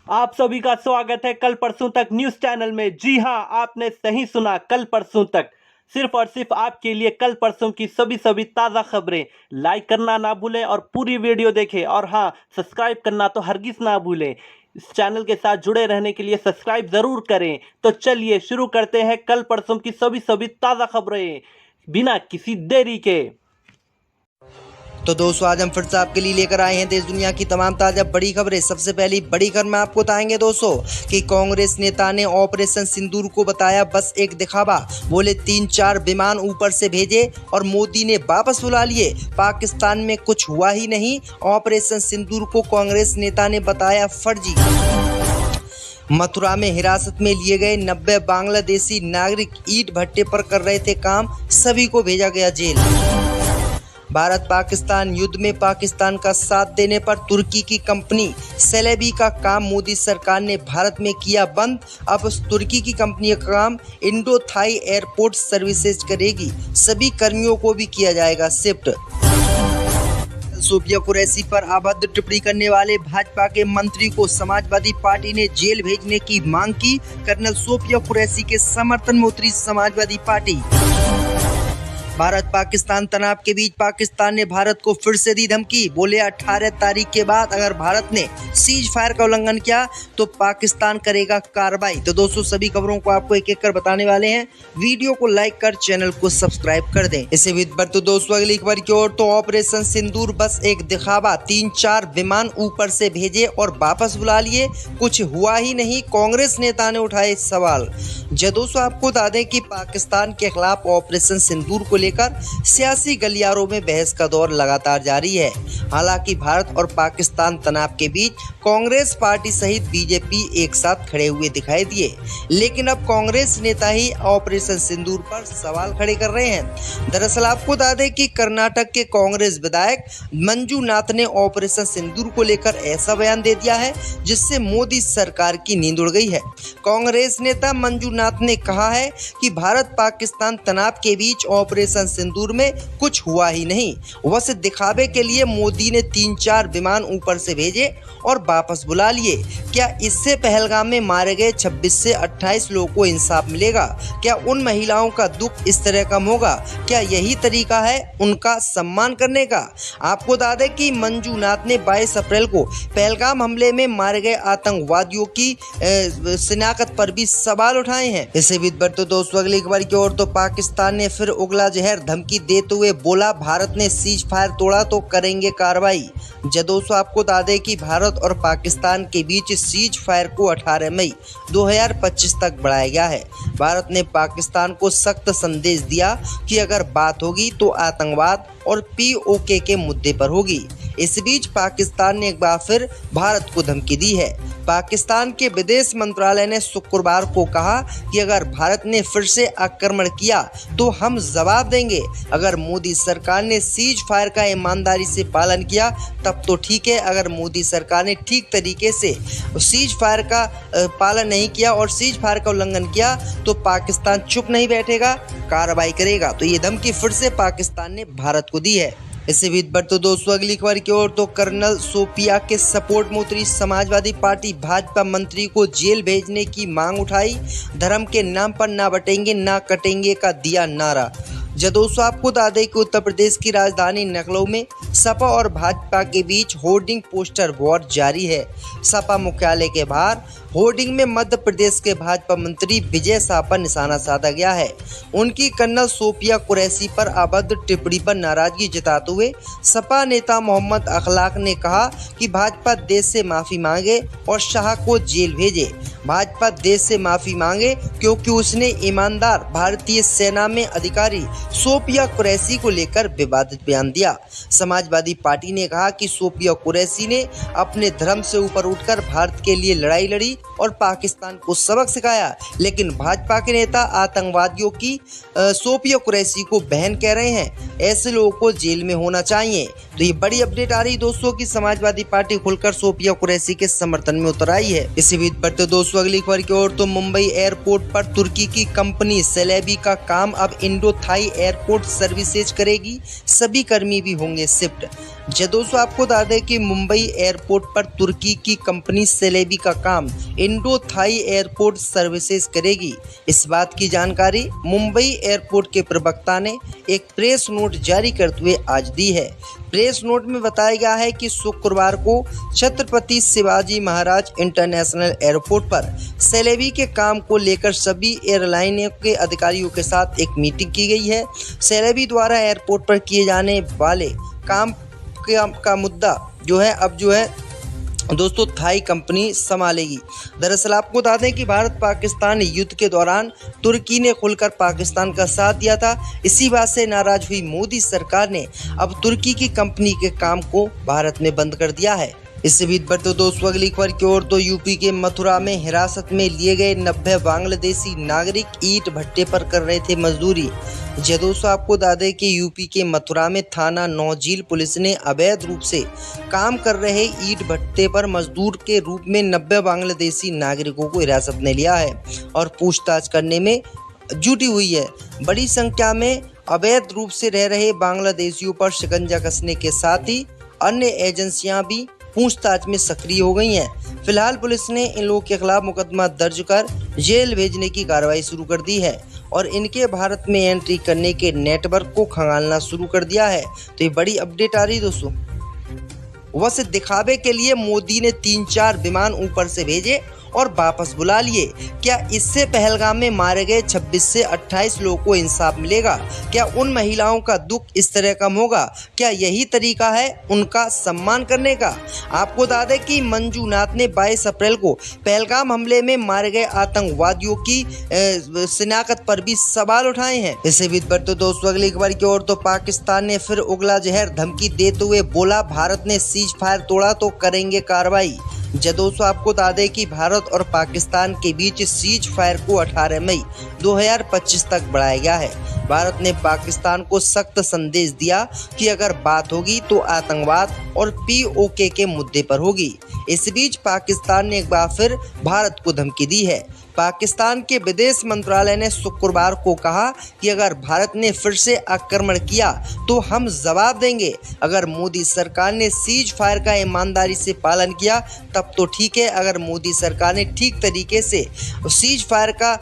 आप सभी का स्वागत है कल परसों तक न्यूज चैनल में। जी हां, आपने सही सुना, कल परसों तक सिर्फ और सिर्फ आपके लिए कल परसों की सभी ताज़ा खबरें। लाइक करना ना भूलें और पूरी वीडियो देखें, और हां, सब्सक्राइब करना तो हरगिज ना भूलें। इस चैनल के साथ जुड़े रहने के लिए सब्सक्राइब जरूर करें। तो चलिए शुरू करते हैं कल परसों की सभी ताज़ा खबरें बिना किसी देरी के। तो दोस्तों, आज हम फिर से आपके लिए लेकर आए हैं देश दुनिया की तमाम ताजा बड़ी खबरें। सबसे पहली बड़ी खबर में आपको बताएंगे दोस्तों कि कांग्रेस नेता ने ऑपरेशन सिंदूर को बताया बस एक दिखावा। बोले 3-4 विमान ऊपर से भेजे और मोदी ने वापस बुला लिए। पाकिस्तान में कुछ हुआ ही नहीं, ऑपरेशन सिंदूर को कांग्रेस नेता ने बताया फर्जी। मथुरा में हिरासत में लिए गए 90 बांग्लादेशी नागरिक ईंट भट्टे पर कर रहे थे काम, सभी को भेजा गया जेल। भारत पाकिस्तान युद्ध में पाकिस्तान का साथ देने पर तुर्की की कंपनी सेलेबी का काम मोदी सरकार ने भारत में किया बंद। अब तुर्की की कंपनी का काम इंडो थाई एयरपोर्ट सर्विसेज करेगी। सभी कर्मियों को भी किया जाएगा शिफ्ट। सोफिया कुरैशी पर अभद्र टिप्पणी करने वाले भाजपा के मंत्री को समाजवादी पार्टी ने जेल भेजने की मांग की। कर्नल सोफिया कुरैशी के समर्थन में उतरी समाजवादी पार्टी। भारत पाकिस्तान तनाव के बीच पाकिस्तान ने भारत को फिर से दी धमकी। बोले 18 तारीख के बाद अगर भारत ने सीज फायर का उल्लंघन किया तो पाकिस्तान करेगा कार्रवाई। तो दोस्तों, सभी खबरों को आपको एक एक कर बताने वाले हैं। वीडियो को लाइक कर चैनल को सब्सक्राइब कर दें। इसे भी बढ़ तो दोस्तों अगली खबर की ओर। तो ऑपरेशन सिंदूर बस एक दिखावा, 3-4 विमान ऊपर से भेजे और वापस बुला लिए, कुछ हुआ ही नहीं, कांग्रेस नेता ने उठाए सवाल। दोस्तों, आपको बता दें कि पाकिस्तान के खिलाफ ऑपरेशन सिंदूर को लेकर सियासी गलियारों में बहस का दौर लगातार जारी है। हालांकि भारत और पाकिस्तान तनाव के बीच कांग्रेस पार्टी सहित बीजेपी एक साथ खड़े हुए दिखाई दिए, लेकिन अब कांग्रेस नेता ही ऑपरेशन सिंदूर पर सवाल खड़े कर रहे हैं। दरअसल आपको बता दें कि कर्नाटक के कांग्रेस विधायक मंजूनाथ ने ऑपरेशन सिंदूर को लेकर ऐसा बयान दे दिया है जिससे मोदी सरकार की नींद उड़ गई है। कांग्रेस नेता मंजूनाथ ने कहा है कि भारत पाकिस्तान तनाव के बीच ऑपरेशन सिंदूर में कुछ हुआ ही नहीं, बस दिखावे के लिए मोदी ने 3-4 विमान ऊपर से भेजे और वापस बुला लिए। क्या इससे पहलगाम में मारे गए 26 से 28 लोगों को इंसाफ मिलेगा? क्या उन महिलाओं का दुख इस तरह कम होगा? क्या यही तरीका है उनका सम्मान करने का? आपको बता दें कि मंजूनाथ ने 22 अप्रैल को पहलगाम हमले में मारे गए आतंकवादियों की शिनाख्त पर भी सवाल उठाए हैं। इसे भी बढ़ते दोस्तों अगली खबर की ओर। तो पाकिस्तान ने फिर उगला जहर, धमकी देते हुए बोला भारत ने सीज फायर तोड़ा तो करेंगे कार्रवाई। दोस्तों, आपको बता दें कि भारत और पाकिस्तान के बीच सीज फायर को 18 मई 2025 तक बढ़ाया गया है। भारत ने पाकिस्तान को सख्त संदेश दिया कि अगर बात होगी तो आतंकवाद और पीओके के मुद्दे पर होगी। इस बीच पाकिस्तान ने एक बार फिर भारत को धमकी दी है। पाकिस्तान के विदेश मंत्रालय ने शुक्रवार को कहा कि अगर भारत ने फिर से आक्रमण किया तो हम जवाब देंगे। अगर मोदी सरकार ने सीज फायर का ईमानदारी से पालन किया तब तो ठीक है, अगर मोदी सरकार ने ठीक तरीके से सीज फायर का पालन नहीं किया और सीज फायर का उल्लंघन किया तो पाकिस्तान चुप नहीं बैठेगा, कार्रवाई करेगा। तो ये धमकी फिर से पाकिस्तान ने भारत को दी है। इससे भी बढ़ते दोस्तों अगली खबर की ओर। तो कर्नल सोफिया के सपोर्ट में उतरी समाजवादी पार्टी, भाजपा मंत्री को जेल भेजने की मांग उठाई। धर्म के नाम पर ना बटेंगे ना कटेंगे का दिया नारा। दोस्तों, आपको बता दें कि उत्तर प्रदेश की राजधानी लखनऊ में सपा और भाजपा के बीच होर्डिंग पोस्टर वॉर जारी है। सपा मुख्यालय के बाहर होर्डिंग में मध्य प्रदेश के भाजपा मंत्री विजय शाह पर निशाना साधा गया है। उनकी कर्नल सोफिया कुरैशी पर अभद्र टिप्पणी पर नाराजगी जताते हुए सपा नेता मोहम्मद अखलाक ने कहा कि भाजपा देश से माफी मांगे और शाह को जेल भेजे। भाजपा देश से माफी मांगे क्योंकि उसने ईमानदार भारतीय सेना में अधिकारी सोफिया कुरैशी को लेकर विवादित बयान दिया। समाजवादी पार्टी ने कहा कि सोफिया कुरैशी ने अपने धर्म से ऊपर उठकर भारत के लिए लड़ाई लड़ी और पाकिस्तान को सबक सिखाया, लेकिन भाजपा के नेता आतंकवादियों की सोफिया कुरैशी को बहन कह रहे हैं। ऐसे लोगों को जेल में होना चाहिए। तो ये बड़ी अपडेट आ रही दोस्तों की समाजवादी पार्टी खुलकर सोफिया कुरैशी के समर्थन में उतर आई है। इसी बीच बढ़ते दोस्तों अगली खबर की ओर तो मुंबई एयरपोर्ट पर तुर्की की कंपनी सेलेबी का काम अब इंडो थाई एयरपोर्ट सर्विसेज करेगी, सभी कर्मी भी होंगे शिफ्ट। जी दोस्तों आपको बता दें कि मुंबई एयरपोर्ट पर तुर्की की कंपनी सेलेबी का काम इंडो थाई एयरपोर्ट सर्विसेज करेगी। इस बात की जानकारी मुंबई एयरपोर्ट के प्रवक्ता ने एक प्रेस नोट जारी करते हुए आज दी है। प्रेस नोट में बताया गया है कि शुक्रवार को छत्रपति शिवाजी महाराज इंटरनेशनल एयरपोर्ट पर सेलेबी के काम को लेकर सभी एयरलाइनों के अधिकारियों के साथ एक मीटिंग की गई है। सेलेबी द्वारा एयरपोर्ट पर किए जाने वाले काम का मुद्दा जो है अब जो है दोस्तों थाई कंपनी संभालेगी। दरअसल आपको बता दें कि भारत पाकिस्तान युद्ध के दौरान तुर्की ने खुलकर पाकिस्तान का साथ दिया था। इसी बात से नाराज हुई मोदी सरकार ने अब तुर्की की कंपनी के काम को भारत में बंद कर दिया है। इससे बीच बढ़ते दोस्तों अगली खबर की ओर तो यूपी के मथुरा में हिरासत में लिए गए 90 बांग्लादेशी नागरिक ईंट भट्टे पर कर रहे थे मजदूरी। जी दोस्तों आपको बता दें कि यूपी के मथुरा में थाना नौझील पुलिस ने अवैध रूप से काम कर रहे ईंट भट्टे पर मजदूर के रूप में 90 बांग्लादेशी नागरिकों को हिरासत में लिया है और पूछताछ करने में जुटी हुई है। बड़ी संख्या में अवैध रूप से रह रहे बांग्लादेशियों पर शिकंजा कसने के साथ ही अन्य एजेंसियां भी पूछताछ में सक्रिय हो गई हैं। फिलहाल पुलिस ने इन लोगों के खिलाफ मुकदमा दर्ज कर जेल भेजने की कार्रवाई शुरू कर दी है और इनके भारत में एंट्री करने के नेटवर्क को खंगालना शुरू कर दिया है। तो ये बड़ी अपडेट आ रही है दोस्तों। बस दिखावे के लिए मोदी ने 3-4 विमान ऊपर से भेजे और वापस बुला लिए। क्या इससे पहलगाम में मारे गए 26 से 28 लोगों को इंसाफ मिलेगा? क्या उन महिलाओं का दुख इस तरह कम होगा? क्या यही तरीका है उनका सम्मान करने का? आपको बता दें कि मंजूनाथ ने 22 अप्रैल को पहलगाम हमले में मारे गए आतंकवादियों की शिनाख्त पर भी सवाल उठाए हैं। इसे भी बढ़ते दोस्तों अगली खबर की ओर तो पाकिस्तान ने फिर उगला जहर धमकी देते हुए बोला भारत ने सीज फायर तोड़ा तो करेंगे कार्रवाई। दोस्तों आपको बता दें कि भारत और पाकिस्तान के बीच सीज फायर को 18 मई 2025 तक बढ़ाया गया है। भारत ने पाकिस्तान को सख्त संदेश दिया कि अगर बात होगी तो आतंकवाद और POK के मुद्दे पर होगी। इस बीच पाकिस्तान ने एक बार फिर भारत को धमकी दी है। पाकिस्तान के विदेश मंत्रालय ने शुक्रवार को कहा कि अगर भारत ने फिर से आक्रमण किया तो हम जवाब देंगे। अगर मोदी सरकार ने सीज फायर का ईमानदारी से पालन किया तब तो ठीक है, अगर मोदी सरकार ने ठीक तरीके से सीज फायर का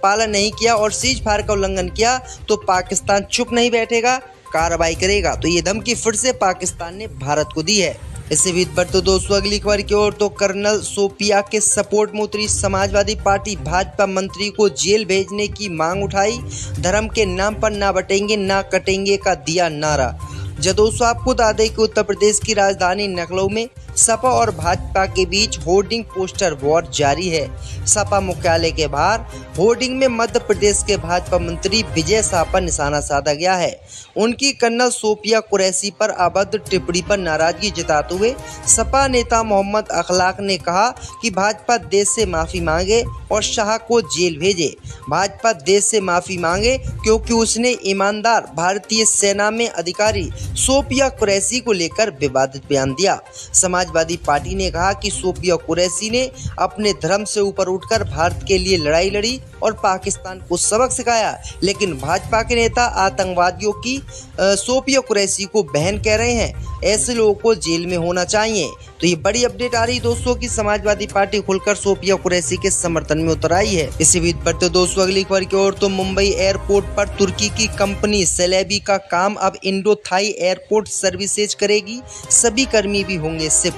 पालन नहीं किया और सीज फायर का उल्लंघन किया तो पाकिस्तान चुप नहीं बैठेगा, कार्रवाई करेगा। तो ये धमकी फिर से पाकिस्तान ने भारत को दी है। इससे भी बढ़ते दोस्तों अगली खबर की ओर तो कर्नल सोपिया के सपोर्ट में उतरी समाजवादी पार्टी भाजपा मंत्री को जेल भेजने की मांग उठाई। धर्म के नाम पर ना बटेंगे ना कटेंगे का दिया नारा। दोस्तों आपको बता दें कि उत्तर प्रदेश की राजधानी लखनऊ में सपा और भाजपा के बीच होर्डिंग पोस्टर वॉर जारी है। सपा मुख्यालय के बाहर होर्डिंग में मध्य प्रदेश के भाजपा मंत्री विजय शाह पर निशाना साधा गया है। उनकी कर्नल सोफिया कुरैशी पर अभद्र टिप्पणी पर नाराजगी जताते हुए सपा नेता मोहम्मद अखलाक ने कहा कि भाजपा देश से माफी मांगे और शाह को जेल भेजे। भाजपा देश से माफी मांगे क्योंकि उसने ईमानदार भारतीय सेना में अधिकारी सोफिया कुरैशी को लेकर विवादित बयान दिया। समाजवादी पार्टी ने कहा कि सोफिया कुरैशी ने अपने धर्म से ऊपर उठकर भारत के लिए लड़ाई लड़ी और पाकिस्तान को सबक सिखाया, लेकिन भाजपा के नेता आतंकवादियों की सोफिया कुरैशी को बहन कह रहे हैं। ऐसे लोगों को जेल में होना चाहिए। तो ये बड़ी अपडेट आ रही दोस्तों की समाजवादी पार्टी खुलकर सोफिया कुरैशी के समर्थन में उतर आई है। इसी बीच बढ़ते दोस्तों अगली खबर की ओर तो मुंबई एयरपोर्ट पर तुर्की की कंपनी सेलेबी का काम अब इंडो थाई एयरपोर्ट सर्विसेज करेगी, सभी कर्मी भी होंगे शिफ्ट।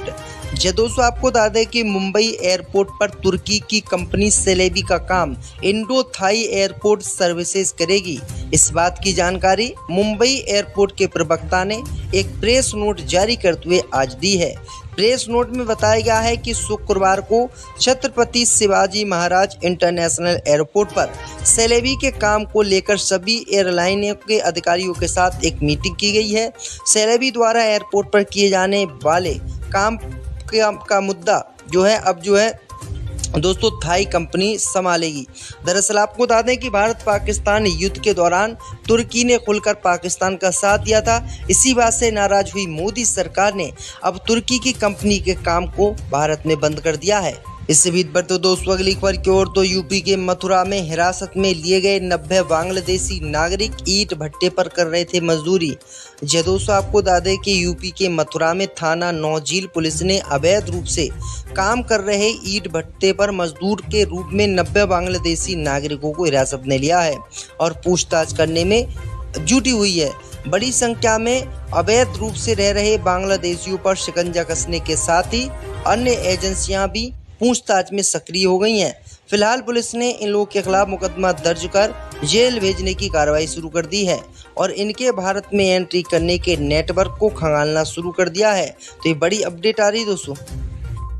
दोस्तों आपको बता दें कि मुंबई एयरपोर्ट पर तुर्की की कंपनी सेलेबी का काम इंडो थाई एयरपोर्ट सर्विसेज करेगी। इस बात की जानकारी मुंबई एयरपोर्ट के प्रवक्ता ने एक प्रेस नोट जारी करते हुए आज दी है। प्रेस नोट में बताया गया है कि शुक्रवार को छत्रपति शिवाजी महाराज इंटरनेशनल एयरपोर्ट पर सेलेबी के काम को लेकर सभी एयरलाइनों के अधिकारियों के साथ एक मीटिंग की गई है। सेलेबी द्वारा एयरपोर्ट पर किए जाने वाले काम का मुद्दा जो है अब जो है दोस्तों थाई कंपनी संभालेगी। दरअसल आपको बता दें कि भारत पाकिस्तान युद्ध के दौरान तुर्की ने खुलकर पाकिस्तान का साथ दिया था। इसी बात से नाराज हुई मोदी सरकार ने अब तुर्की की कंपनी के काम को भारत में बंद कर दिया है। इससे भी बढ़ते दोस्तों अगली खबर की ओर, तो यूपी के मथुरा में हिरासत में लिए गए 90 बांग्लादेशी नागरिक ईंट भट्टे पर कर रहे थे मजदूरी। जी दोस्तों आपको बता दें कि यूपी के मथुरा में थाना नौझील पुलिस ने अवैध रूप से काम कर रहे ईंट भट्टे पर मजदूर के रूप में 90 बांग्लादेशी नागरिकों को हिरासत में लिया है और पूछताछ करने में जुटी हुई है। बड़ी संख्या में अवैध रूप से रह रहे बांग्लादेशियों पर शिकंजा कसने के साथ ही अन्य एजेंसियां भी पूछताछ में सक्रिय हो गई हैं। फिलहाल पुलिस ने इन लोगों के खिलाफ मुकदमा दर्ज कर जेल भेजने की कार्रवाई शुरू कर दी है और इनके भारत में एंट्री करने के नेटवर्क को खंगालना शुरू कर दिया है। तो ये बड़ी अपडेट आ रही है दोस्तों।